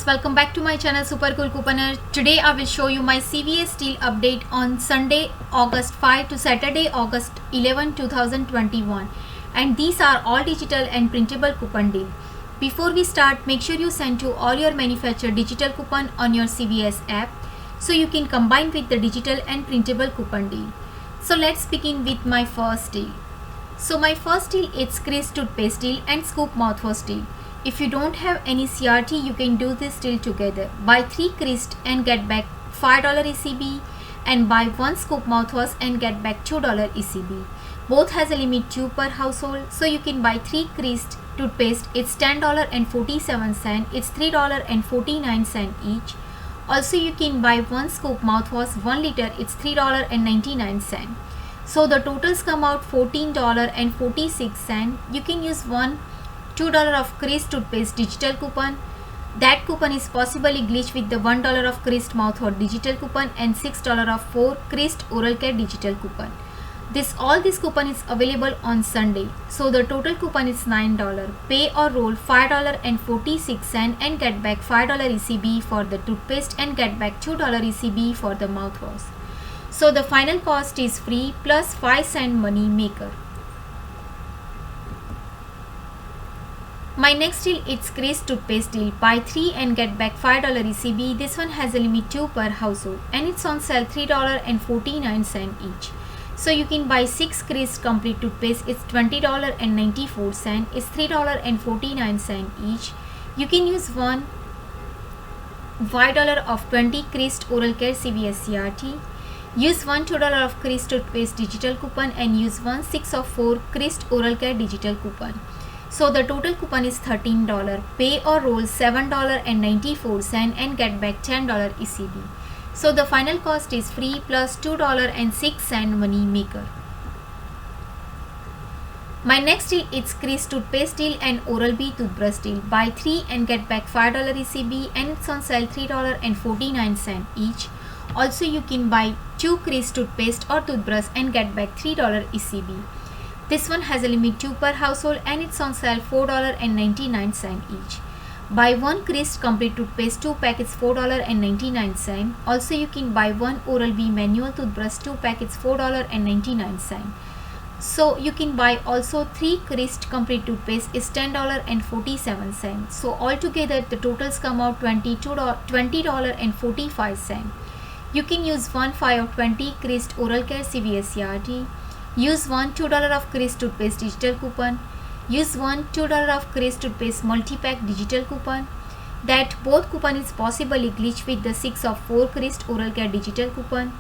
welcome back to my channel Super Cool Couponer. Today I will show you my CVS deal update on Sunday August 5 to Saturday August 11 2021, and these are all digital and printable coupon deal. Before we start, make sure you send to all your manufacturer digital coupon on your CVS app so you can combine with the digital and printable coupon deal. So let's begin with my first deal. So my first deal is Crest toothpaste deal and Scoop mouthwash deal. If you don't have any CRT, you can do this deal together. Buy 3 Crest and get back $5 ECB, and buy 1 Scoop mouthwash and get back $2 ECB. Both has a limit 2 per household, so you can buy 3 Crest toothpaste. It's $10.47. It's $3.49 each. Also, you can buy 1 Scoop mouthwash 1 liter. It's $3.99. So the totals come out $14.46. You can use $2 of Crest toothpaste digital coupon. That coupon is possibly glitched with the $1 of Crest mouthwash digital coupon and $6 of 4 Crest oral care digital coupon. All this coupon is available on Sunday. So the total coupon is $9. Pay or roll $5.46 and get back $5 ECB for the toothpaste and get back $2 ECB for the mouthwash. So the final cost is free plus 5-cent money maker. My next deal is Crest toothpaste deal. Buy 3 and get back $5 ECB. This one has a limit 2 per household and it's on sale $3.49 each. So you can buy 6 Crest complete toothpaste. It's $20.94. It's $3.49 each. You can use $5 of 20 Crest oral care CVS CRT. Use $2 of Crest toothpaste digital coupon and use 6 of 4 Crest oral care digital coupon. So the total coupon is $13. Pay or roll $7.94 and get back $10 ECB. So the final cost is free plus $2.06 money maker. My next deal is Crest toothpaste deal and Oral-B toothbrush deal. Buy 3 and get back $5 ECB and it's on sale $3.49 each. Also, you can buy 2 Crest toothpaste or toothbrush and get back $3 ECB. This one has a limit 2 per household and it's on sale $4.99 each. Buy 1 Crest complete toothpaste 2 packets $4.99. Also, you can buy 1 Oral-B manual toothbrush 2 packets $4.99. So you can buy also 3 Crest complete toothpaste is $10.47. So altogether the totals come out $20.45. You can use 5 of 20 Crest oral care CVS CRT. Use $2 of Crest toothpaste digital coupon. Use $2 of Crest toothpaste multi-pack digital coupon. That both coupon is possibly glitched with the 6 of 4 Crest oral care digital coupon.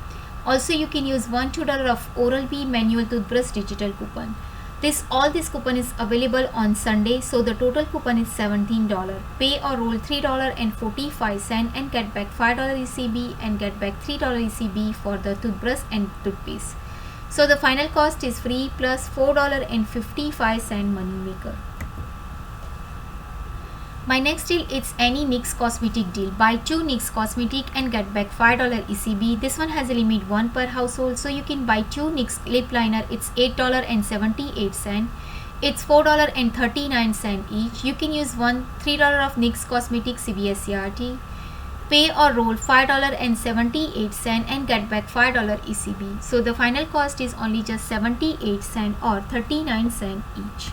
Also, you can use $2 of Oral-B manual toothbrush digital coupon. All this coupon is available on Sunday, so the total coupon is $17. Pay or roll $3.45 and get back $5 ECB and get back $3 ECB for the toothbrush and toothpaste. So the final cost is free plus $4.55 money maker. My next deal is any NYX cosmetic deal. Buy 2 NYX cosmetic and get back $5 ECB. This one has a limit 1 per household, so you can buy 2 NYX lip liner. It's $8.78. It's $4.39 each. You can use $3 of NYX cosmetic CVS CRT. Pay or roll $5.78 and get back $5 ECB. So the final cost is only just 78 cents or 39 cents each.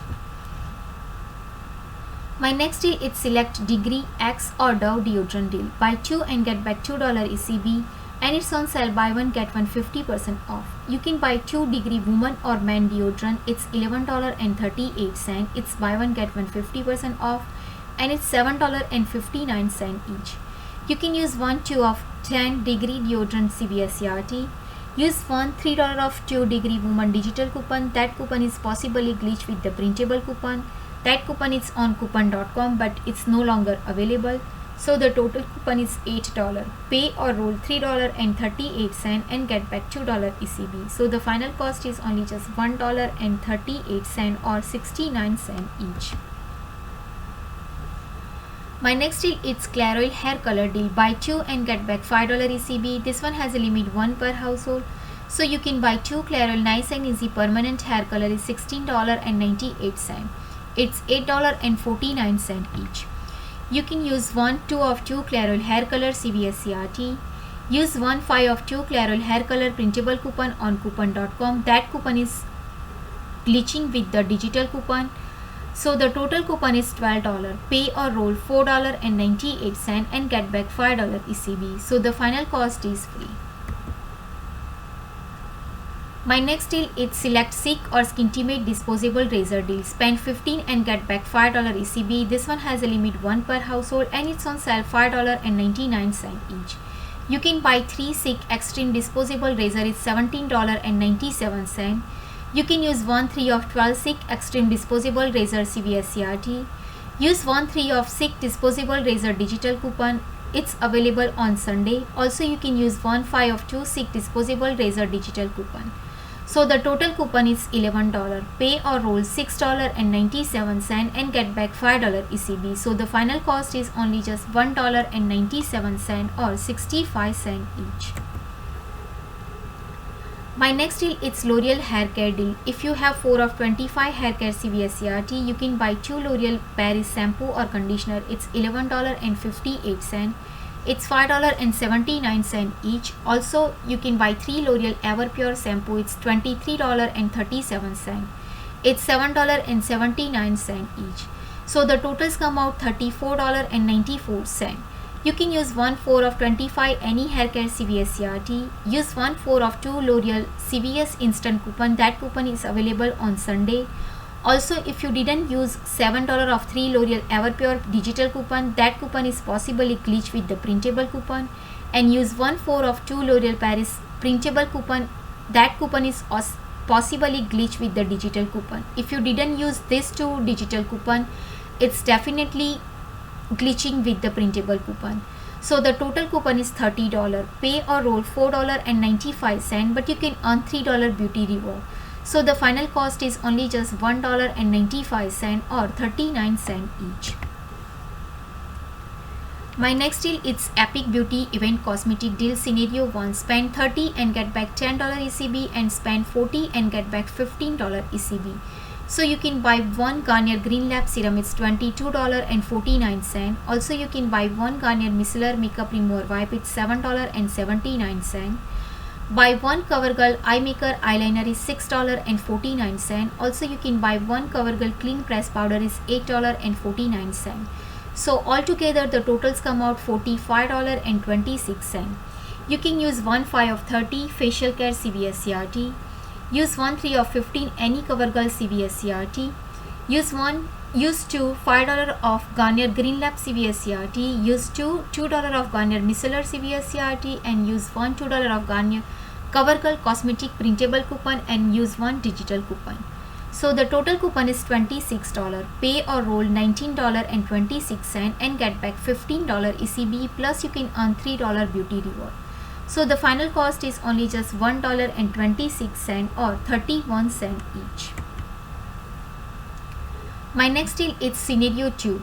My next deal is Select Degree X or Dove deodorant deal. Buy 2 and get back $2 ECB and it's on sale buy 1 get 1 50% off. You can buy 2 Degree woman or man deodorant. It's $11.38. It's buy 1 get 1 50% off and it's $7.59 each. You can use 2 of 10 Degree deodorant CVS CRT. Use $3 of 2 Degree woman digital coupon. That coupon is possibly glitched with the printable coupon. That coupon is on coupon.com but it's no longer available. So the total coupon is $8. Pay or roll $3.38 and get back $2 ECB. So the final cost is only just $1.38 or 69 cents each. My next deal is Clairol hair color deal. Buy 2 and get back $5 ECB. This one has a limit 1 per household. So you can buy 2 Clairol Nice and Easy permanent hair color is $16.98. It's $8.49 each. You can use 1/2 of 2 Clairol hair color CVS CRT. Use 1/5 of 2 Clairol hair color printable coupon on coupon.com. That coupon is glitching with the digital coupon. So the total coupon is $12. Pay or roll $4.98 and get back $5 ECB. So the final cost is free. My next deal is select Silk or Skintimate disposable razor deal. Spend $15 and get back $5 ECB. This one has a limit 1 per household and it's on sale $5.99 each. You can buy 3 Silk Extreme disposable razor, it's $17.97. You can use 1/3 of 12 Silk Extreme disposable razor CVS CRT. Use 1/3 of Silk disposable razor digital coupon. It's available on Sunday. Also you can use 1/5 of 2 Silk disposable razor digital coupon. So the total coupon is $11. Pay or roll $6.97 and get back $5 ECB. So the final cost is only just $1.97 or 65 cents each. My next deal is L'Oreal hair care deal. If you have 4 of 25 hair care CVS CRT, you can buy 2 L'Oreal Paris shampoo or conditioner. It's $11.58. It's $5.79 each. Also, you can buy 3 L'Oreal Everpure shampoo. It's $23.37. It's $7.79 each. So the totals come out $34.94. You can use 1/4 of 25 any hair care CVS CRT. Use 1/4 of 2 L'Oreal CVS instant coupon. That coupon is available on Sunday. Also, if you didn't use $7 of 3 L'Oreal Everpure digital coupon, that coupon is possibly glitched with the printable coupon. And use 1/4 of 2 L'Oreal Paris printable coupon. That coupon is possibly glitched with the digital coupon. If you didn't use these 2 digital coupon, it's definitely glitching with the printable coupon. So the total coupon is $30. Pay or roll $4.95, but you can earn $3 beauty reward. So the final cost is only just $1.95 or 39 cents each. My next deal is Epic Beauty Event Cosmetic Deal Scenario 1. Spend $30 and get back $10 ECB and spend $40 and get back $15 ECB. So you can buy 1 Garnier Green Lab Serum, it's $22.49. Also you can buy 1 Garnier Micellar Makeup Remover Wipe, it's $7.79. Buy 1 CoverGirl Eye Maker Eyeliner is $6.49. Also you can buy 1 CoverGirl Clean Press Powder is $8.49. So altogether the totals come out $45.26. You can use 1/5 of 30 Facial Care CVS CRT. Use 1/3 of 15 any CoverGirl CVS CRT. Use 2 $5 of Garnier Green Lab CVS CRT. Use $2 of Garnier Micellar CVS CRT and use $2 of Garnier CoverGirl Cosmetic printable coupon and use 1 digital coupon. So the total coupon is $26. Pay or roll $19.26 and get back $15 ECB, plus you can earn $3 beauty reward. So the final cost is only just $1.26 or 31 cents each. My next deal is Scenario 2.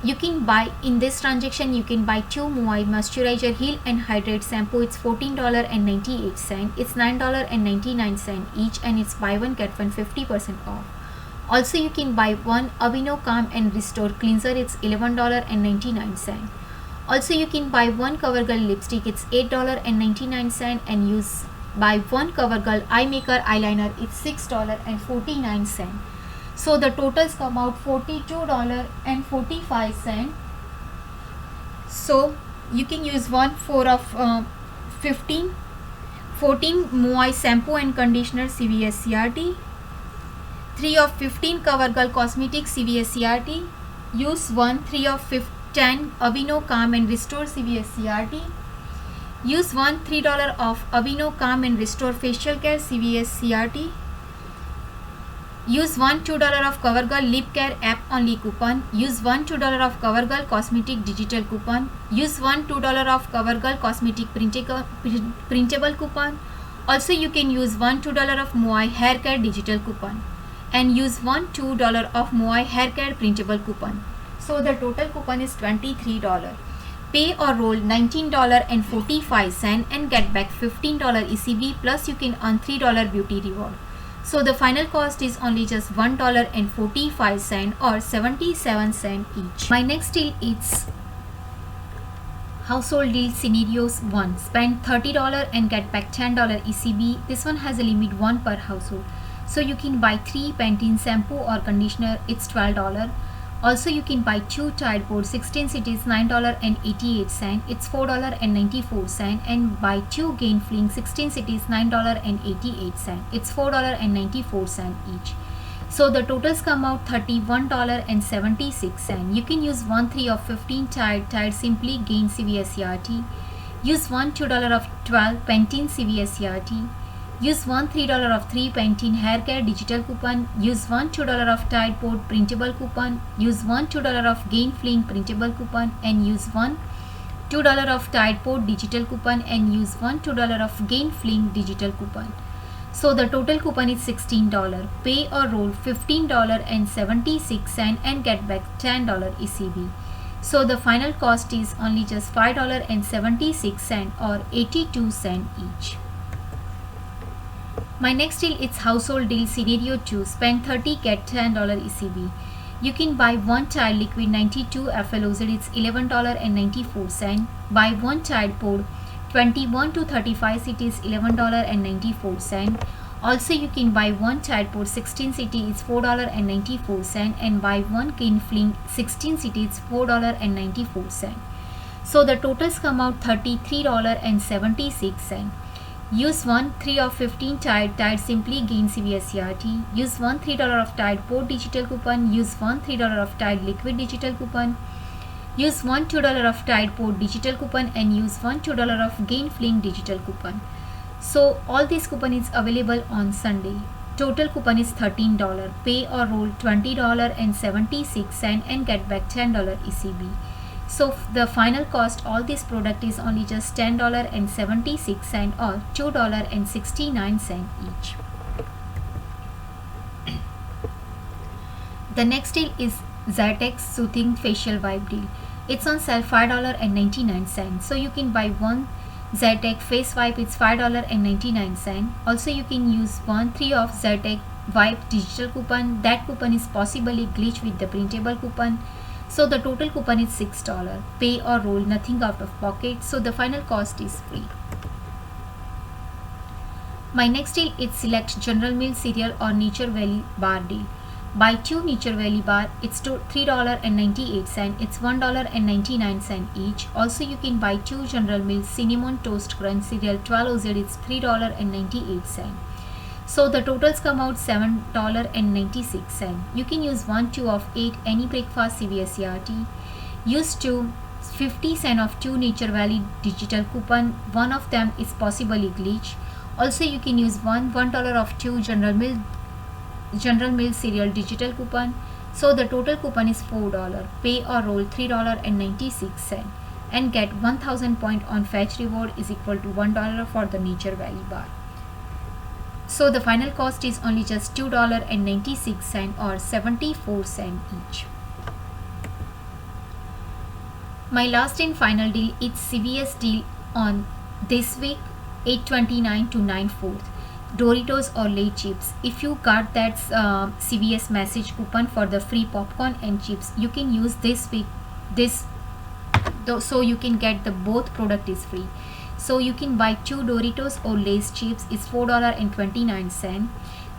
You can buy, in this transaction you can buy 2 Muai Moisturizer Heal and Hydrate Shampoo. It's $14.98. It's $9.99 each and it's buy one get one 50% off. Also you can buy 1 Aveeno Calm and Restore Cleanser. It's $11.99. Also you can buy 1 CoverGirl lipstick, it's $8.99 and use buy 1 CoverGirl Eye Maker eyeliner, it's $6.49. So the totals come out $42.45. So you can use 1/4 of 14 Muai shampoo and conditioner CVS CRT, 3 of 15 CoverGirl Cosmetic CVS CRT. Use 1/3 of 10 Aveeno Calm and Restore CVS CRT. Use $3 of Aveeno Calm and Restore Facial Care CVS CRT. Use $2 of CoverGirl Lip Care app only coupon. Use $2 of CoverGirl Cosmetic digital coupon. Use $2 of CoverGirl Cosmetic printable coupon. Also you can use $2 of Muai Hair Care digital coupon and use $2 of Muai Hair Care printable coupon. So the total coupon is $23. Pay or roll $19.45 and get back $15 ECB, plus you can earn $3 beauty reward. So the final cost is only just $1.45 or 77 cents each. My next deal is household deal scenarios 1. Spend $30 and get back $10 ECB. This one has a limit 1 per household. So you can buy 3 Pantene shampoo or conditioner, it's $12. Also you can buy 2 Tide Pod 16 cities, $9.88, it's $4.94, and buy 2 Gain Fling 16 cities, $9.88, it's $4.94 each. So the totals come out $31.76. You can use 1 3 of 15 Tide Simply Gain CVS CRT. Use 1 $2 of 12 Pantene CVS CRT. Use 1 $3 of 3 Pantene Hair Care digital coupon. Use 1 $2 of Tide Pod printable coupon. Use 1 $2 of Gain Fling printable coupon, and use 1 $2 of Tide Pod digital coupon, and use 1 $2 of Gain Fling digital coupon. So the total coupon is $16. Pay or roll $15.76 and get back $10 ECB. So the final cost is only just $5.76 or 82 cents each. My next deal is household deal scenario 2. Spend $30, get $10 ECB. You can buy 1 Tide Liquid 92 FLOZ, it's $11.94. Buy 1 Tide Pod 21 to 35 cities, $11.94. Also you can buy 1 Tide Pod 16 cities, it's $4.94, and buy 1 Gain Fling 16 cities, $4.94. So the totals come out $33.76. Use 1 3 of 15 Tide Simply Gain CVS CRT. Use 1 $3 of Tide Pod digital coupon. Use 1 $3 of Tide Liquid digital coupon. Use 1 $2 of Tide Pod digital coupon, and use 1 $2 of Gain Fling digital coupon. So all this coupon is available on Sunday. Total coupon is $13. Pay or roll $20.76 and get back $10 ECB. So the final cost all this product is only just $10.76 or $2.69 each. The next deal is Zatex Soothing Facial Wipe deal. It's on sale $5.99. So you can buy 1 Zatex face wipe, it's $5.99. Also you can use 1 3 of Zatex wipe digital coupon. That coupon is possibly glitched with the printable coupon. So the total coupon is $6. Pay or roll, nothing out of pocket. So the final cost is free. My next deal is select General Mills cereal or Nature Valley bar deal. Buy 2 Nature Valley bar, it's $3.98, it's $1.99 each. Also you can buy 2 General Mills Cinnamon Toast Crunch cereal 12 OZ, it's $3.98. So the totals come out $7.96. You can use 1 2 of 8 any breakfast CVS CRT. Use 50 cents of 2 Nature Valley digital coupon. One of them is possibly glitch. Also you can use $1 of 2 General Mills cereal digital coupon. So the total coupon is $4. Pay or roll $3.96 and get 1000 points on fetch reward is equal to $1 for the Nature Valley bar. So the final cost is only just $2.96 or 74 cents each. My last and final deal is CVS deal on this week 8/29 to 9/4. Doritos or Lay's chips. If you got that CVS message coupon for the free popcorn and chips, you can use this week so you can get the both product is free. So you can buy 2 Doritos or Lay's chips, it's $4.29.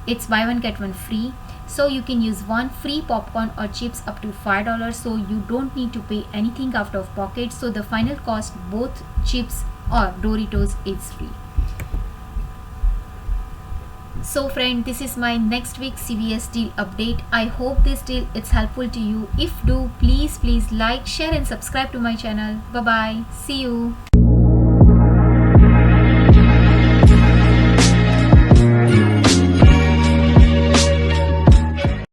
It's buy one get one free. So you can use 1 free popcorn or chips up to $5, so you don't need to pay anything out of pocket. So the final cost both chips or Doritos is free. So friend, this is my next week CVS deal update. I hope this deal is helpful to you. If do, please like, share and subscribe to my channel. Bye bye. See you.